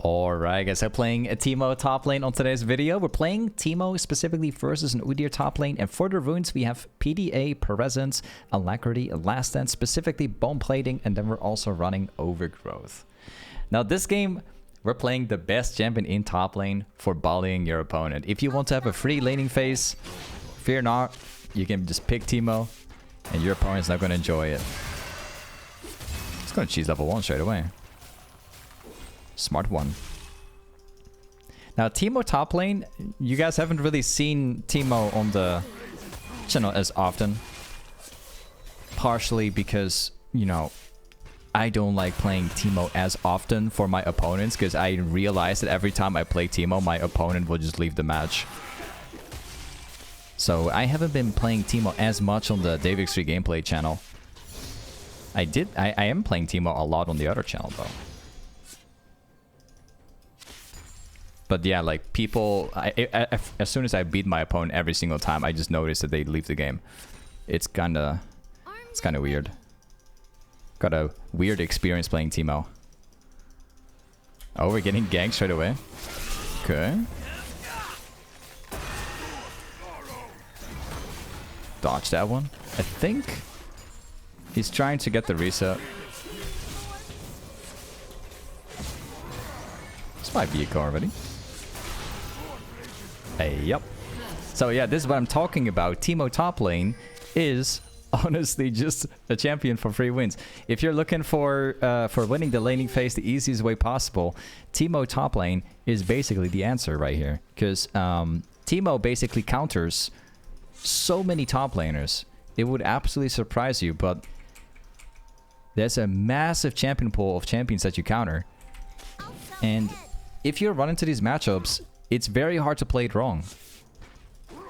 Alright guys, I'm playing a Teemo top lane on today's video. We're playing Teemo specifically versus an Udyr top lane, and for the runes we have PDA, Presence, Alacrity, Last Dance, specifically Bone Plating, and then we're also running Overgrowth. Now this game, we're playing the best champion in top lane for bullying your opponent. If you want to have a free laning phase, fear not, you can just pick Teemo, and your opponent's not going to enjoy it. It's going to cheese level 1 straight away. Smart one. Now, Teemo top lane, you guys haven't really seen Teemo on the channel as often. Partially because, you know, I don't like playing Teemo as often for my opponents, because I realize that every time I play Teemo, my opponent will just leave the match. So I haven't been playing Teemo as much on the Davix3 gameplay channel. I am playing Teemo a lot on the other channel though. But yeah, like people, as soon as I beat my opponent every single time, I just notice that they leave the game. It's kinda weird. Got a weird experience playing Teemo. Oh, we're getting ganked straight away. Okay. Dodge that one. I think he's trying to get the reset. This might be a car already. Hey, yep. So yeah, this is what I'm talking about. Teemo top lane is honestly just a champion for free wins. If you're looking for winning the laning phase the easiest way possible, Teemo top lane is basically the answer right here. Because Teemo basically counters so many top laners. It would absolutely surprise you, but there's a massive champion pool of champions that you counter. And if you run into these matchups, it's very hard to play it wrong.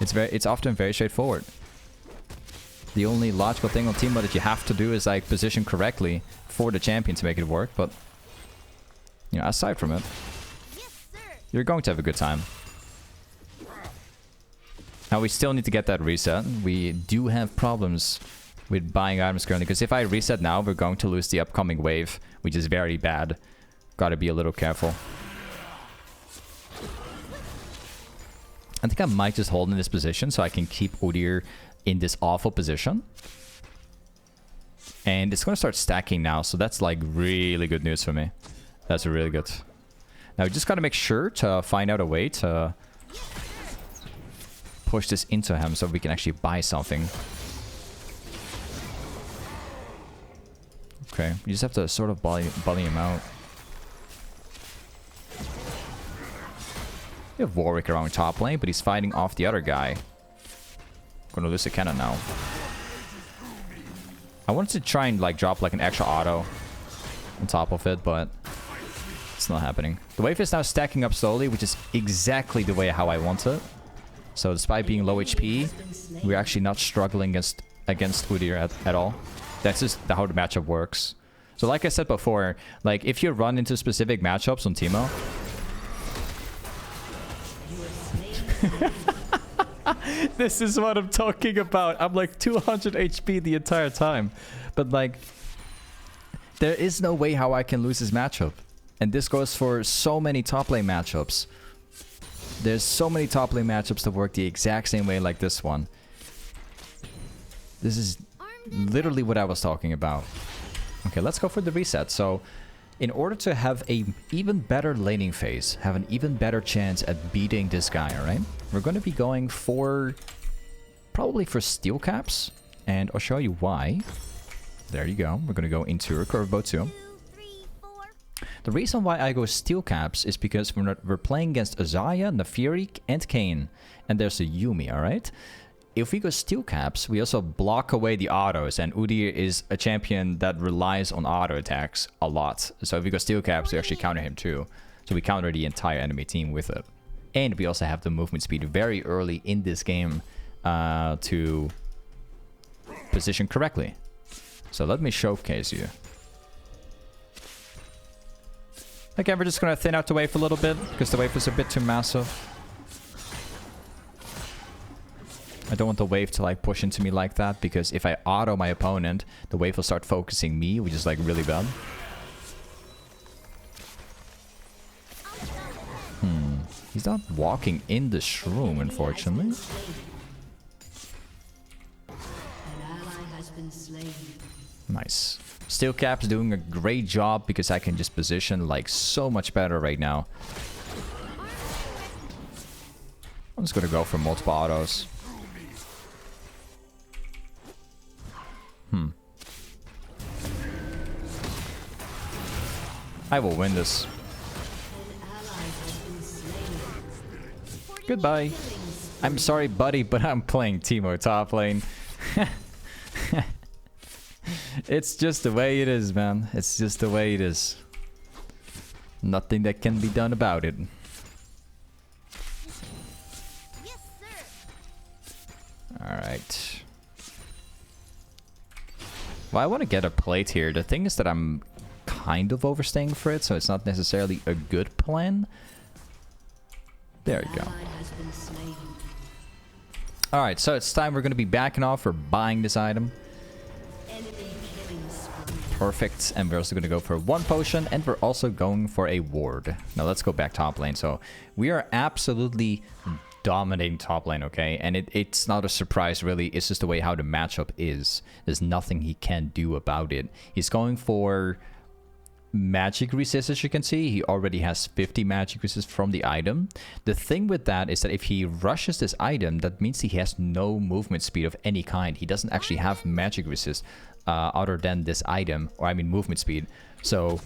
It's often very straightforward. The only logical thing on Teemo that you have to do is like position correctly for the champion to make it work, but you know, aside from it, you're going to have a good time. Now we still need to get that reset. We do have problems with buying items currently, because if I reset now, we're going to lose the upcoming wave, which is very bad. Gotta be a little careful. I think I might just hold in this position so I can keep Udyr in this awful position. And it's going to start stacking now, so that's like really good news for me. That's really good. Now we just got to make sure to find out a way to push this into him so we can actually buy something. Okay, you just have to sort of bully him out. We have Warwick around top lane, but he's fighting off the other guy. Gonna lose the cannon now. I wanted to try and like drop like an extra auto on top of it, but it's not happening. The wave is now stacking up slowly, which is exactly the way how I want it. So despite being low HP, we're actually not struggling against Udyr at all. That's just how the matchup works. So like I said before, like if you run into specific matchups on Teemo, this is what I'm talking about. I'm like 200 HP the entire time. But like, there is no way how I can lose this matchup. And this goes for so many top lane matchups. There's so many top lane matchups that work the exact same way like this one. This is literally what I was talking about. Okay, let's go for the reset. So, in order to have an even better laning phase, have an even better chance at beating this guy, alright? We're going to be going for, probably for steel caps, and I'll show you why. There you go. We're going to go into a curve bow too. The reason why I go steel caps is because we're playing against Zhonya, Naafiri, and Kayn, and there's a Yuumi, alright? If we go steel caps, we also block away the autos, and Udyr is a champion that relies on auto attacks a lot. So if we go steel caps, we actually counter him too. So we counter the entire enemy team with it. And we also have the movement speed very early in this game to position correctly. So let me showcase you. Again, we're just going to thin out the wave a little bit, because the wave is a bit too massive. I don't want the wave to like push into me like that, because if I auto my opponent, the wave will start focusing me, which is like really bad. He's not walking in this room, unfortunately. Nice. Steel Cap's doing a great job because I can just position like so much better right now. I'm just gonna go for multiple autos. I will win this. Goodbye. I'm sorry, buddy, but I'm playing Teemo top lane. It's just the way it is, man. It's just the way it is. Nothing that can be done about it. Yes, sir. Alright. Well, I want to get a plate here. The thing is that I'm kind of overstaying for it, so it's not necessarily a good plan. There you go. Alright, so it's time we're going to be backing off for buying this item. Perfect. And we're also going to go for 1 potion, and we're also going for a ward. Now let's go back top lane. So we are absolutely dominating top lane, okay? And it's not a surprise, really. It's just the way how the matchup is. There's nothing he can do about it. He's going for magic resist, as you can see. He already has 50 magic resist from the item. The thing with that is that if he rushes this item, that means he has no movement speed of any kind. He doesn't actually have magic resist other than this item, or I mean movement speed. So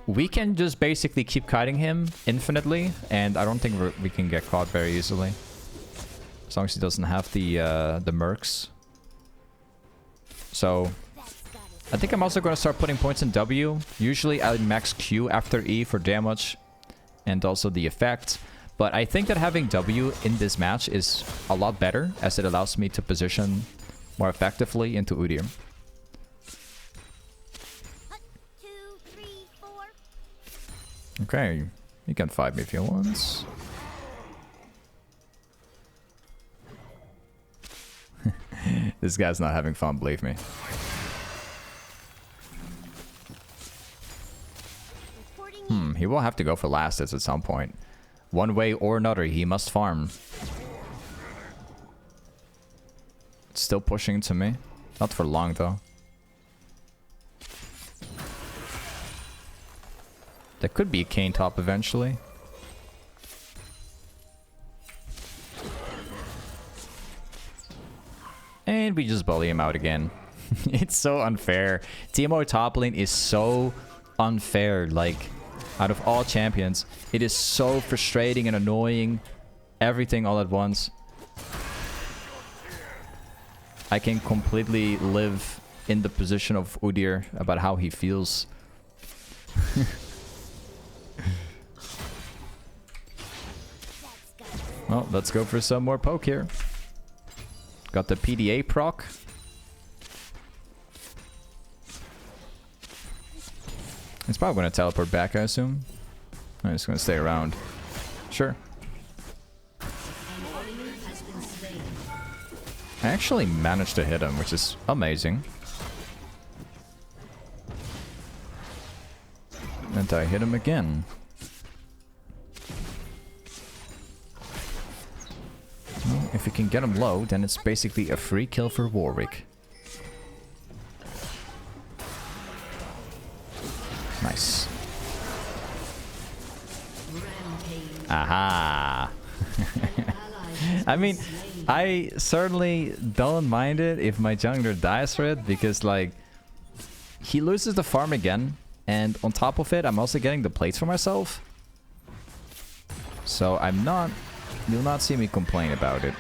we can just basically keep kiting him infinitely, and I don't think we can get caught very easily, as long as he doesn't have the mercs. So I think I'm also going to start putting points in W. Usually I max Q after E for damage and also the effect. But I think that having W in this match is a lot better, as it allows me to position more effectively into Udyr. 1, 2, 3, 4. Okay, you can fight me if you want. This guy's not having fun, believe me. He will have to go for last hits at some point. One way or another, he must farm. It's still pushing to me. Not for long, though. There could be a Kayn top eventually. And we just bully him out again. It's so unfair. Teemo top lane is so unfair. Like, out of all champions, it is so frustrating and annoying. Everything all at once. I can completely live in the position of Udyr about how he feels. Well, let's go for some more poke here. Got the PDA proc. He's probably going to teleport back, I assume. I'm just going to stay around. Sure. I actually managed to hit him, which is amazing. And I hit him again. Well, if you can get him low, then it's basically a free kill for Warwick. Nice. Aha! I mean, I certainly don't mind it if my jungler dies for it, because, like, he loses the farm again, and on top of it, I'm also getting the plates for myself. So you'll not see me complain about it.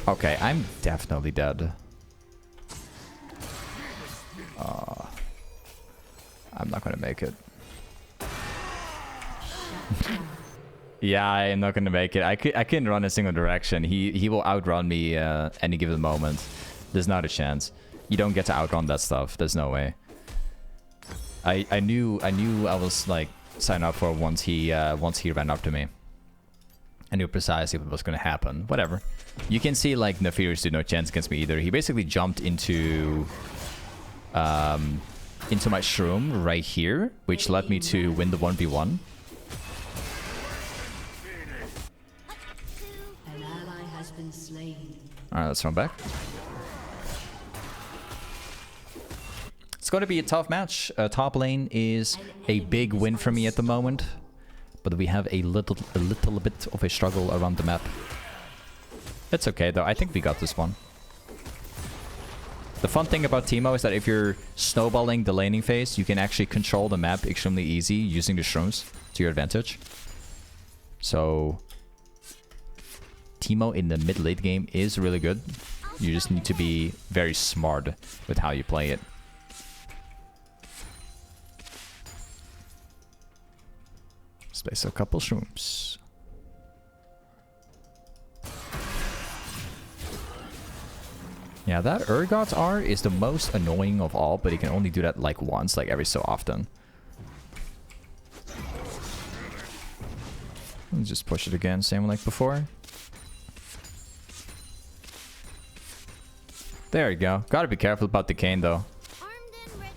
Okay, I'm definitely dead. I'm not gonna make it. Yeah, I'm not gonna make it. I can't run a single direction. He will outrun me any given moment. There's not a chance. You don't get to outrun that stuff. There's no way. I knew I was like sign up for once he ran up to me. I knew precisely what was going to happen. Whatever. You can see, like, Nefarious did no chance against me either. He basically jumped into my shroom right here, which led me to win the 1v1. An ally has been slain. Alright, let's run back. It's going to be a tough match. Top lane is a big win for me at the moment. But we have a little bit of a struggle around the map. It's okay though, I think we got this one. The fun thing about Teemo is that if you're snowballing the laning phase, you can actually control the map extremely easy using the shrooms to your advantage. So Teemo in the mid-late game is really good. You just need to be very smart with how you play it. Let's place a couple shrooms. Yeah, that Urgot's R is the most annoying of all, but he can only do that like once, like every so often. Let's just push it again, same like before. There you go. Gotta be careful about the cane though. Armed and ready.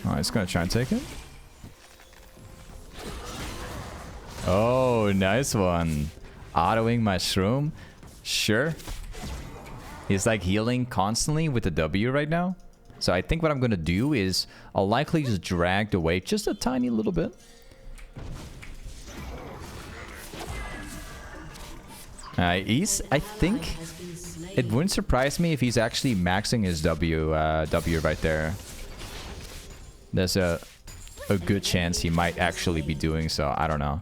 Oh, he's gonna try and take it. Oh, nice one. Autoing my shroom. Sure. He's like healing constantly with the W right now. So I think what I'm gonna do is I'll likely just drag the weight just a tiny little bit. I think it wouldn't surprise me if he's actually maxing his W right there. There's a good chance he might actually be doing so. I don't know.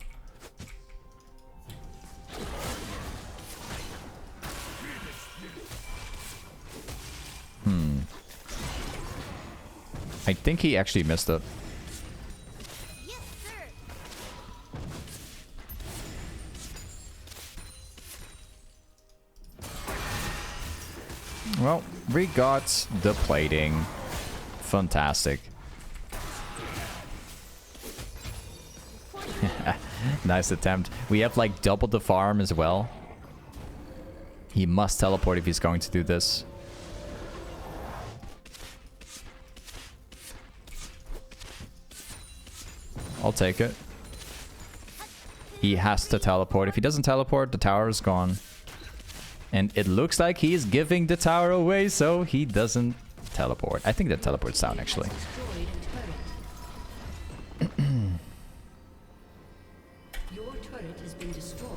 I think he actually missed it. Yes, sir. Well, we got the plating. Fantastic. Nice attempt. We have like double the farm as well. He must teleport if he's going to do this. I'll take it. He has to teleport. If he doesn't teleport, the tower is gone. And it looks like he's giving the tower away, so he doesn't teleport. I think that teleports down, actually. Your turret has been destroyed.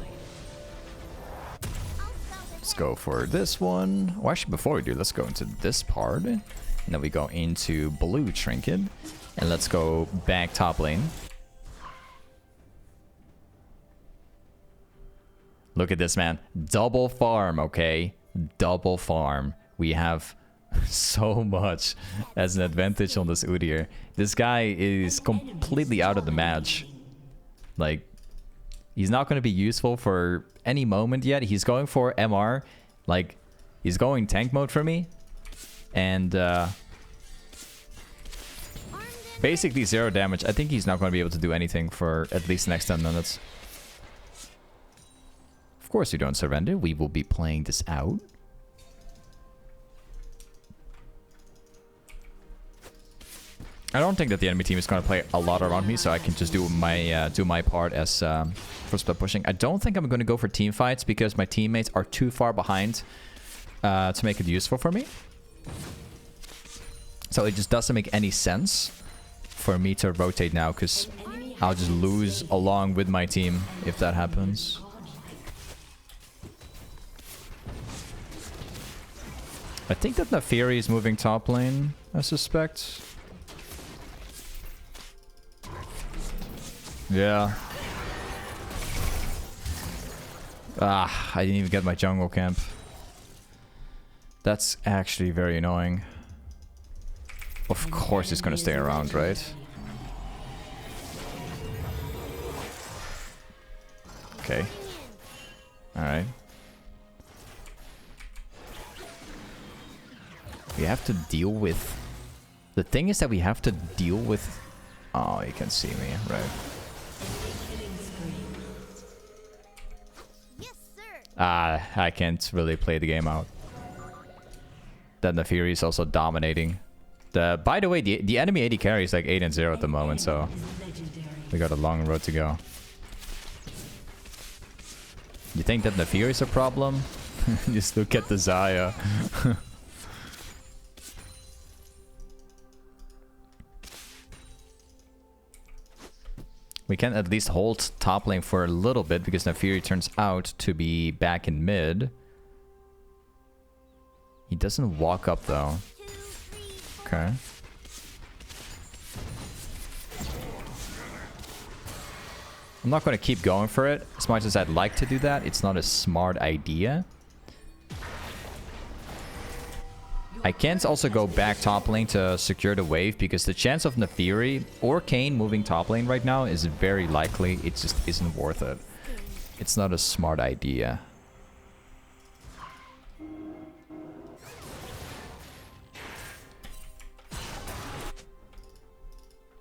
Let's go for this one. Well, actually, before we do, let's go into this part. And then we go into blue trinket. And let's go back top lane. Look at this, man. Double farm, okay? Double farm. We have so much as an advantage on this Udyr. This guy is completely out of the match. Like, he's not going to be useful for any moment yet. He's going for MR. Like, he's going tank mode for me. And, basically 0 damage. I think he's not going to be able to do anything for at least the next 10 minutes. Of course we don't surrender. We will be playing this out. I don't think that the enemy team is going to play a lot around me, so I can just do my part as for split pushing. I don't think I'm going to go for team fights because my teammates are too far behind to make it useful for me. So it just doesn't make any sense for me to rotate now, because I'll just lose along with my team if that happens. I think that Nefari is moving top lane, I suspect. Yeah. Ah, I didn't even get my jungle camp. That's actually very annoying. Of course he's gonna stay around, right? Okay. Alright. We have to deal with... The thing is that we have to deal with... Oh, you can see me, right? I can't really play the game out. Then the Fury is also dominating. By the way, the enemy AD carry is like 8 and 0 at the moment, so we got a long road to go. You think that the Fury is a problem? Just look at the Zaya. We can at least hold top lane for a little bit because Nafiri turns out to be back in mid. He doesn't walk up though. Okay. I'm not going to keep going for it. As much as I'd like to do that, it's not a smart idea. I can't also go back top lane to secure the wave because the chance of Nafiri or Kayn moving top lane right now is very likely. It just isn't worth it. It's not a smart idea.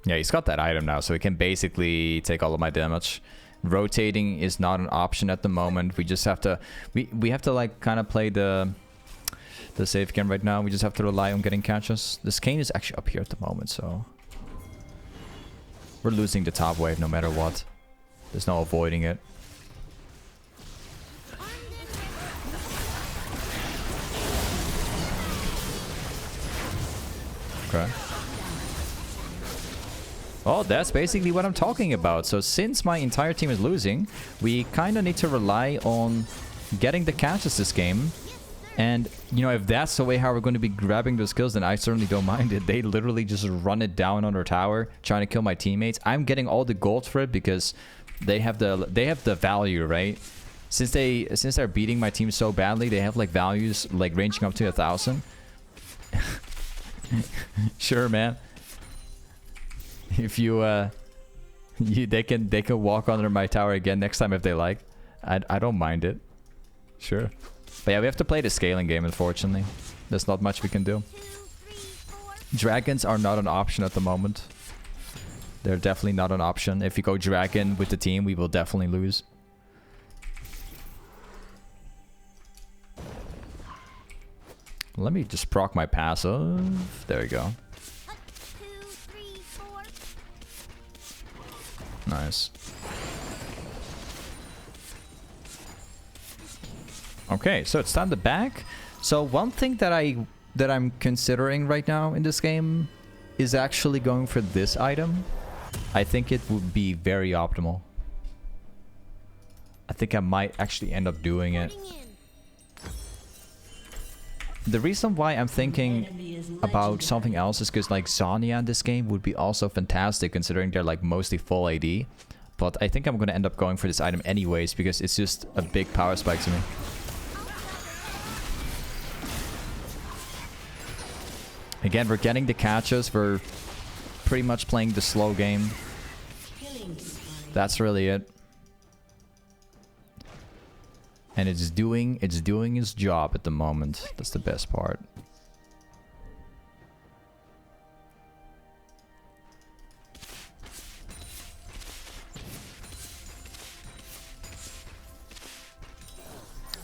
Yeah, he's got that item now, so he can basically take all of my damage. Rotating is not an option at the moment. We just have to... We have to, like, kind of play the safe game right now. We just have to rely on getting catches. This Kayn is actually up here at the moment, so... We're losing the top wave no matter what. There's no avoiding it. Okay. Oh, that's basically what I'm talking about. So since my entire team is losing, we kind of need to rely on getting the catches this game. And, you know, if that's the way how we're going to be grabbing those kills, then I certainly don't mind it. They literally just run it down on their tower, trying to kill my teammates. I'm getting all the gold for it because they have the value, right? Since they're beating my team so badly, they have like values like ranging up to 1,000. Sure, man. If they can walk under my tower again next time if they like. I don't mind it. Sure. But yeah, we have to play the scaling game, unfortunately. There's not much we can do. Dragons are not an option at the moment. They're definitely not an option. If you go dragon with the team, we will definitely lose. Let me just proc my passive. There we go. Nice. Okay, so it's time to back. So one thing that I'm considering right now in this game is actually going for this item. I think it would be very optimal. I think I might actually end up doing it. The reason why I'm thinking about something else is because like Zhonya in this game would be also fantastic considering they're like mostly full AD. But I think I'm going to end up going for this item anyways because it's just a big power spike to me. Again, we're getting the catches. We're pretty much playing the slow game. That's really it. And it's doing its job at the moment. That's the best part.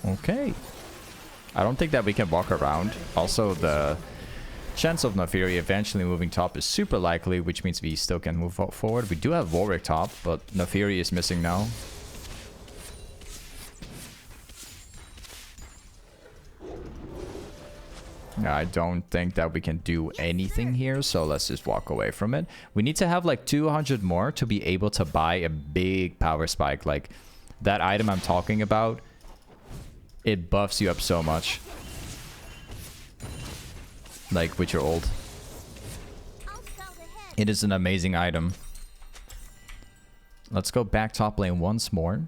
Okay. I don't think that we can walk around. Also, the chance of Nafiri eventually moving top is super likely, which means we still can move forward. We do have Warwick top, but Nafiri is missing now. I don't think that we can do anything here, so let's just walk away from it. We need to have like 200 more to be able to buy a big power spike. Like that item I'm talking about, it buffs you up so much. Like with your ult. It is an amazing item. Let's go back top lane once more.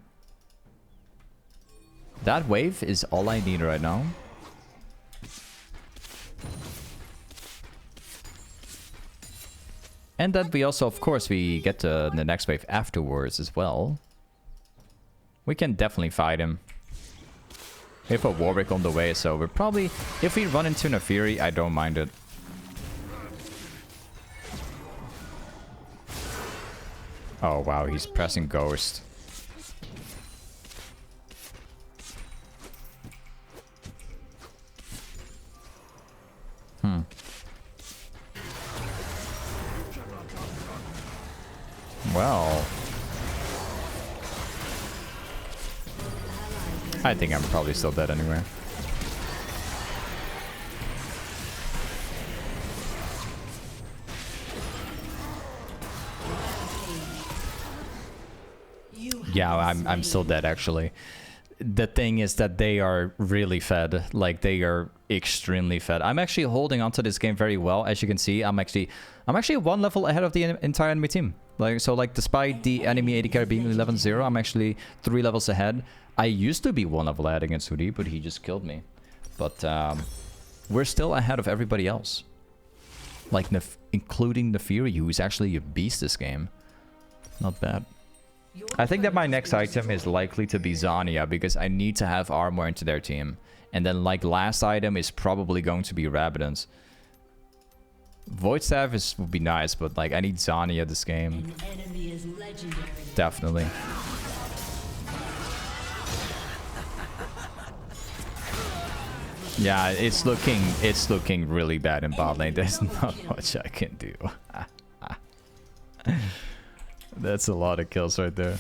That wave is all I need right now. And then we also, of course, we get to the next wave afterwards as well. We can definitely fight him. We have a Warwick on the way, so we're probably... If we run into Nafiri, I don't mind it. Oh, wow, he's pressing Ghost. Well, I think I'm probably still dead anyway. Yeah, I'm still dead actually. The thing is that they are really fed. Like, they are extremely fed. I'm actually holding onto this game very well. As you can see, I'm actually one level ahead of the entire enemy team. Like, so like, despite the enemy AD carry being 11-0, I'm actually 3 levels ahead. I used to be 1 level ahead against Hoodie, but he just killed me. But we're still ahead of everybody else. Like, including the Fury, who is actually a beast this game. Not bad. I think that my next item is likely to be Zhonya, because I need to have armor into their team. And then, like, last item is probably going to be Rabadon's. Void Staff would be nice, but, like, I need Zhonya this game. Definitely. Yeah, it's looking really bad in bot lane. There's not much I can do. That's a lot of kills right there.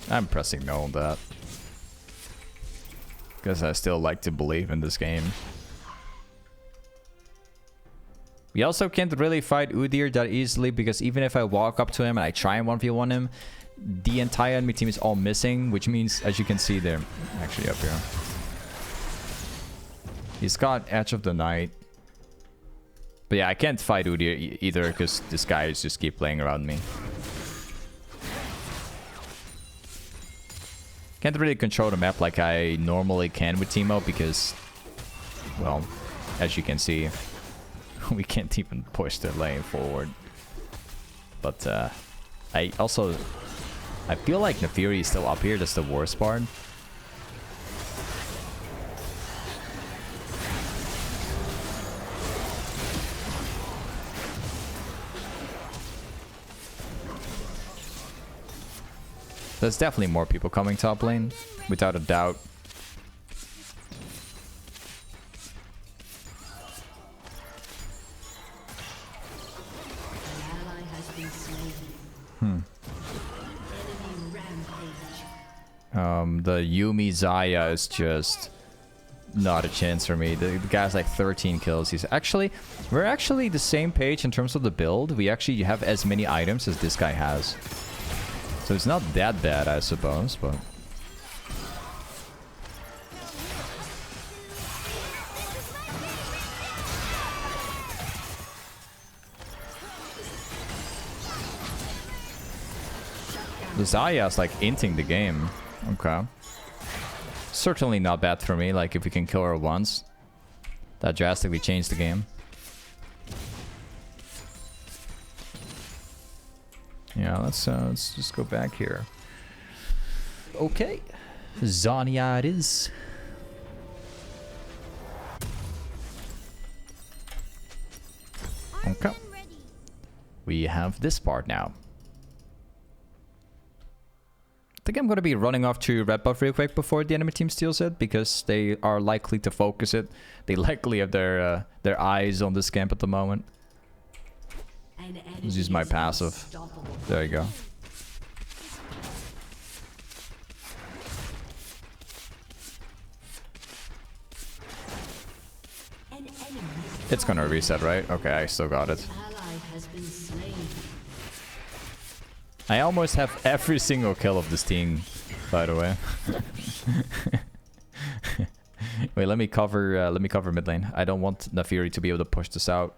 I'm pressing no on that, because I still like to believe in this game. We also can't really fight Udyr that easily, because even if I walk up to him and I try and 1v1 him, the entire enemy team is all missing, which means, as you can see, they're actually up here. He's got Edge of the Night. But yeah, I can't fight Udyr either, because this guy is just keep playing around me. Can't really control the map like I normally can with Teemo, because, well, as you can see, we can't even push the lane forward. But I feel like Nefiri is still up here. That's the worst part. There's definitely more people coming top lane, without a doubt. The Yuumi Xayah is just not a chance for me. The guy's like 13 kills. We're actually the same page in terms of the build. We actually have as many items as this guy has. So it's not that bad, I suppose, but... The Xayah's like inting the game. Okay. Certainly not bad for me, like if we can kill her once. That drastically changed the game. Yeah, let's just go back here. Okay. Zhonya it is. Okay. We have this part now. I think I'm going to be running off to red buff real quick before the enemy team steals it, because they are likely to focus it. They likely have their eyes on this camp at the moment. Let's use my passive. There you go. It's gonna reset, right? Okay, I still got it. I almost have every single kill of this team, by the way. Wait, let me cover mid lane. I don't want Nefiri to be able to push this out.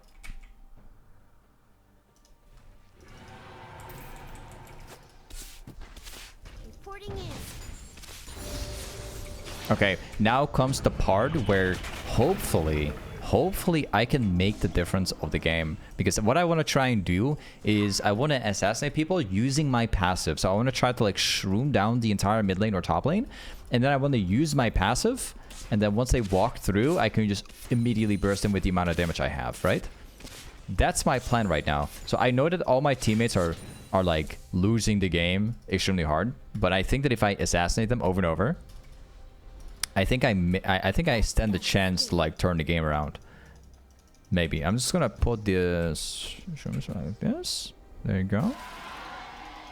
Okay, now comes the part where hopefully I can make the difference of the game. Because what I want to try and do is I want to assassinate people using my passive. So I want to try to like shroom down the entire mid lane or top lane. And then I want to use my passive. And then once they walk through, I can just immediately burst them with the amount of damage I have, right? That's my plan right now. So I know that all my teammates are like losing the game extremely hard. But I think that if I assassinate them over and over, I think I stand a chance to like turn the game around. Maybe. I'm just gonna put this like this. There you go.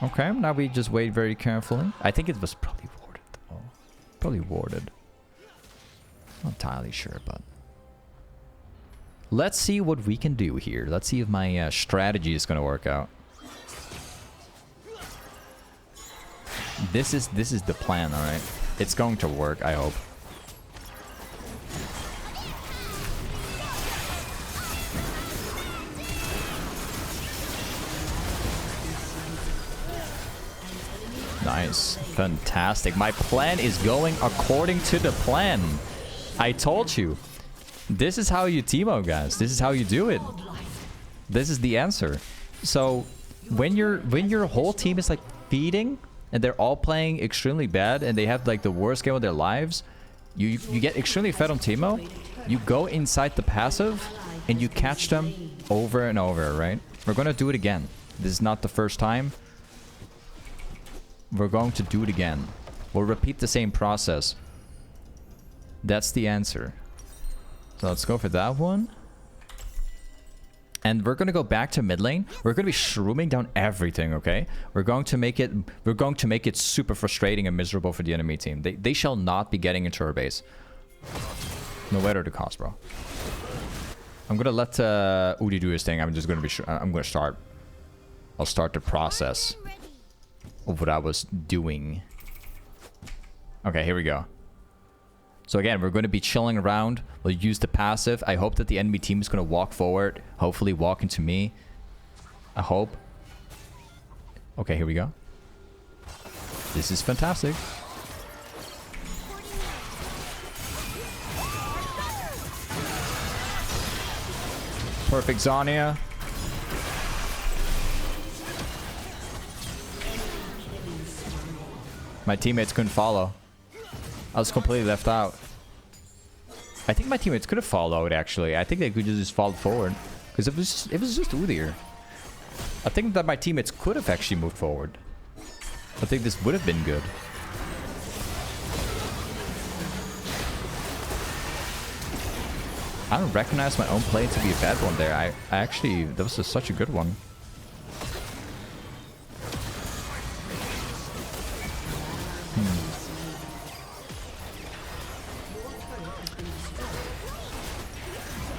Okay, now we just wait very carefully. I think it was probably warded. Oh, probably warded. Not entirely sure, but let's see what we can do here. Let's see if my strategy is gonna work out. This is the plan, all right. It's going to work, I hope. Nice. Fantastic. My plan is going according to the plan. I told you. This is how you Teemo, guys. This is how you do it. This is the answer. So when your whole team is like feeding and they're all playing extremely bad and they have like the worst game of their lives, you get extremely fed on Teemo, you go inside the passive and you catch them over and over, right? We're gonna do it again. This is not the first time. We're going to do it again. We'll repeat the same process. That's the answer. So let's go for that one. And we're going to go back to mid lane. We're going to be shrooming down everything, okay? We're going to make it super frustrating and miserable for the enemy team. They shall not be getting into our base. No matter the cost, bro. I'm going to let Udi do his thing. I'm just going to be I'm going to start. I'll start the process of what I was doing. Okay, here we go. So again, we're going to be chilling around. We'll use the passive. I hope that the enemy team is going to walk forward. Hopefully walk into me. I hope. Okay, here we go. This is fantastic. Perfect zhonya. My teammates couldn't follow. I was completely left out. I think my teammates could have followed, actually. I think they could just fall forward. Because it was just Udyr. I think that my teammates could have actually moved forward. I think this would have been good. I don't recognize my own play to be a bad one there. I actually... That was such a good one.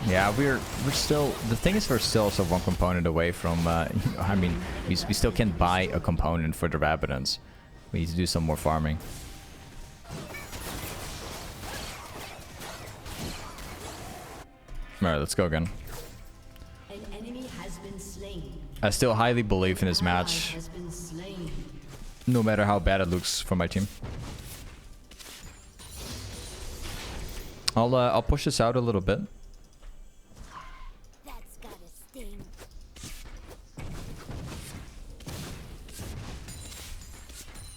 Yeah, we're still... The thing is, we're still also one component away from... I mean, we still can't buy a component for the rabadons. We need to do some more farming. Alright, let's go again. An enemy has been slain. I still highly believe in this match. Has been slain. No matter how bad it looks for my team. I'll push this out a little bit. That's gotta sting.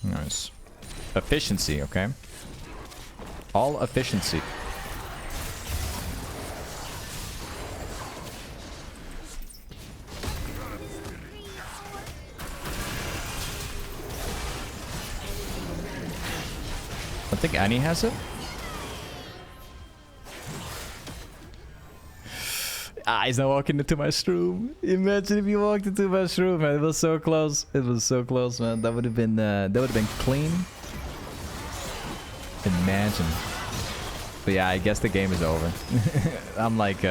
Nice. Efficiency, okay? All efficiency. I think Annie has it. Ah, he's not walking into my shroom. Imagine if you walked into my shroom, man. It was so close. It was so close, man. That would have been clean. Imagine. But yeah, I guess the game is over. I'm like,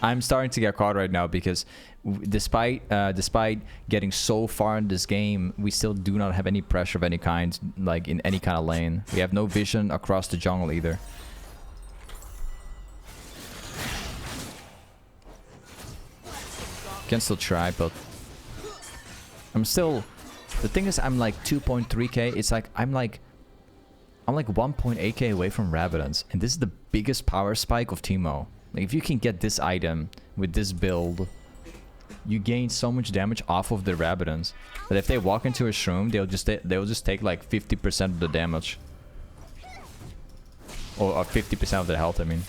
I'm starting to get caught right now because despite getting so far in this game, we still do not have any pressure of any kind, like in any kind of lane. We have no vision across the jungle either. Can still try, but I'm still... The thing is, I'm like 2.3k. It's like I'm like 1.8k away from rabadons, and this is the biggest power spike of Teemo. Like, if you can get this item with this build, you gain so much damage off of the rabadons. But if they walk into a shroom, they'll just take like 50% of the damage, or 50% of the health. I mean.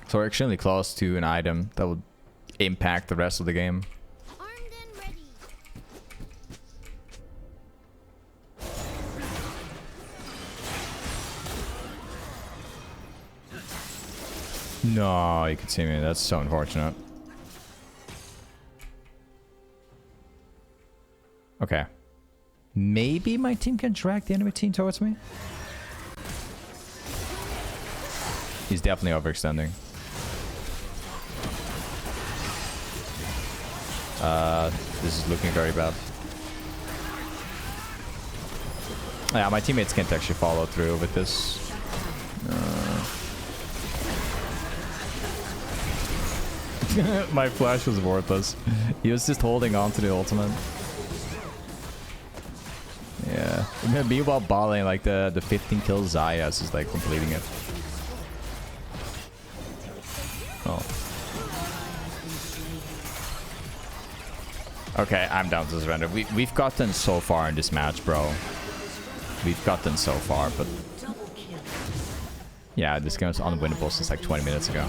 So we're extremely close to an item that would impact the rest of the game. Armed and ready. No, you can see me. That's so unfortunate. Okay. Maybe my team can drag the enemy team towards me? He's definitely overextending. This is looking very bad. Yeah, my teammates can't actually follow through with this. My flash was worthless. He was just holding on to the ultimate. Yeah. Meanwhile, balling like the 15 kill Zayas is like completing it. Oh. Okay, I'm down to surrender. We've gotten so far in this match, bro. We've gotten so far, but yeah, this game was unwinnable since like 20 minutes ago.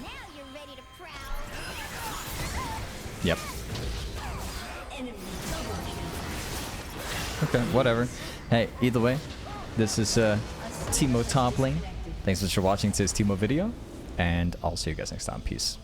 Now you're ready to prowl. Yep. Okay, whatever. Hey, either way, this is Teemo Toplane. Thanks so much for watching today's Teemo video, and I'll see you guys next time. Peace.